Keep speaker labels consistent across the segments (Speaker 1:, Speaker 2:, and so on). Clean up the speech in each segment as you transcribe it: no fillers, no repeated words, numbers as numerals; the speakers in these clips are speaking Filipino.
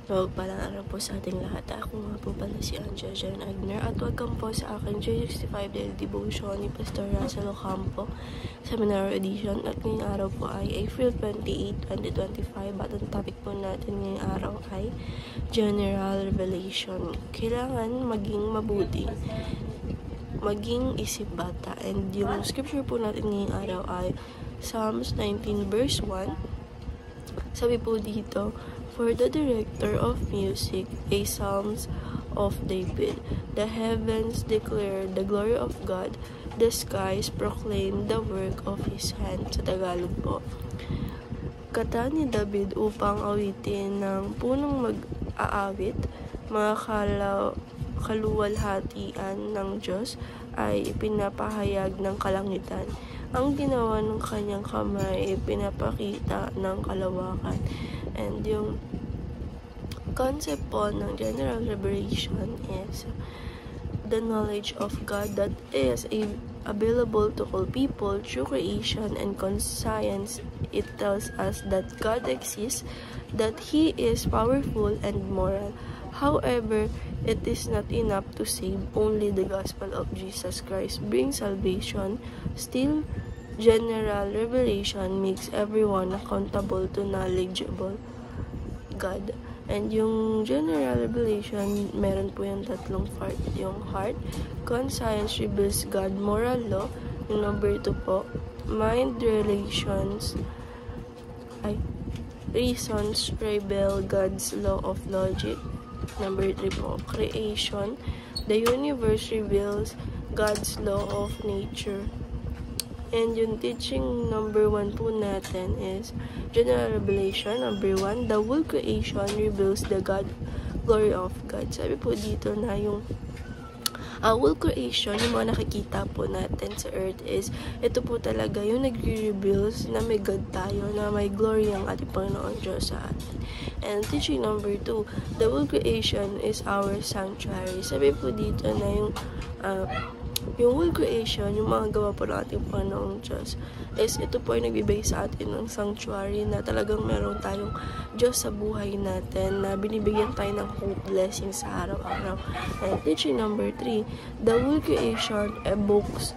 Speaker 1: Palang araw po sa ating lahat. Ako nga po pala si Anja Jen Agner at welcome po sa aking J65 Daily Devotion ni Pastor Russell Ocampo Seminar Edition. At ngayong araw po ay April 28, 2025 at ang topic po natin ngayong araw ay General Revelation. Kailangan maging mabuti, maging isip bata. And yung scripture po natin ngayong araw ay Psalms 19 verse 1. Sabi po dito, for the director of music, a psalms of David. The heavens declare the glory of God. The skies proclaim the work of His hand. Sa Tagalog po. Kata ni David upang awitin ng punong mag-aawit, mga kaluwalhatian ng Diyos ay ipinapahayag ng kalangitan. Ang ginawa ng kanyang kamay ay pinapakita ng kalawakan. And yung concept po ng general revelation is the knowledge of God that is available to all people through creation and conscience. It tells us that God exists, that He is powerful and moral. However, it is not enough to save. Only the gospel of Jesus Christ brings salvation. Still, general revelation makes everyone accountable to knowledgeable God. And yung general revelation, meron po yung tatlong part. Yung heart, conscience reveals God moral law. Yung number 2 po, mind reasons reveal God's law of logic. Number 3 po, creation. The universe reveals God's law of nature. And yung teaching number 1 po natin is general revelation. Number 1, the whole creation reveals the glory of God. Sabi po dito na yung whole creation, yung mga nakikita po natin sa earth is, ito po talaga yung nagre-reveals na may God tayo, na may glory ang ating Panginoon Diyos sa atin. And teaching number 2, the whole creation is our sanctuary. Sabi po dito na yung whole creation, yung mga gawa po ng ating Panginoong Diyos, is ito po ay nagbibigay sa atin ng sanctuary na talagang meron tayong Diyos sa buhay natin, na binibigyan tayo ng hope, blessing sa araw-araw. And teaching number 3, the whole creation evokes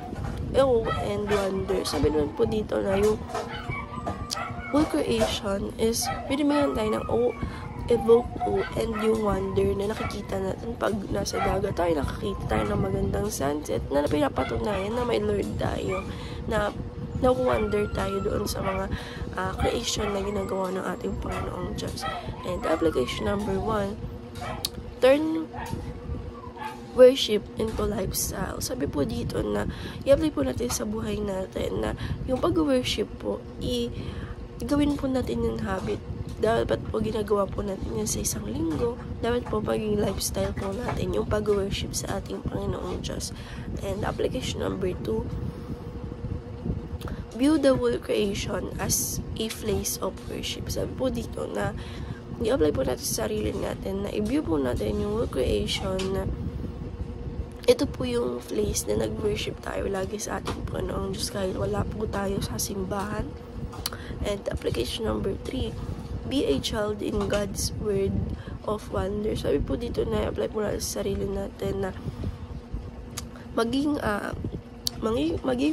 Speaker 1: awe and wonder. Sabi naman po dito na yung whole creation is binibigyan tayo ng evoke and yung wonder na nakikita natin pag nasa dagat tayo, nakakita tayo ng magandang sunset na pinapatunayan na may Lord tayo, na na-wonder tayo doon sa mga creation na ginagawa ng ating Panginoong Diyos. And application number 1, turn worship into lifestyle. Sabi po dito na i-apply po natin sa buhay natin na yung pag-worship po, gawin po natin yung habit. Dapat po ginagawa po natin yan sa isang linggo. Dapat po maging lifestyle po natin yung pag-worship sa ating Panginoong Diyos. And application number 2, view the whole creation as a place of worship. Sabi po dito na i-apply po natin sa sarili natin, na i-view po natin yung whole creation na ito po yung place na nag-worship tayo lagi sa ating Panginoong Diyos kahit wala po tayo sa simbahan. And application number 3, be a child in God's word of wonder. Sabi po dito na apply po natin sa sarili natin na maging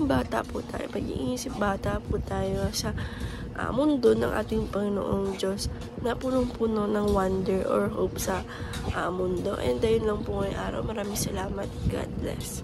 Speaker 1: bata po tayo, maging isip bata po tayo sa mundo ng ating Panginoong Diyos na punong-puno ng wonder or hope sa mundo. And dahil lang po ngayong araw. Maraming salamat. God bless.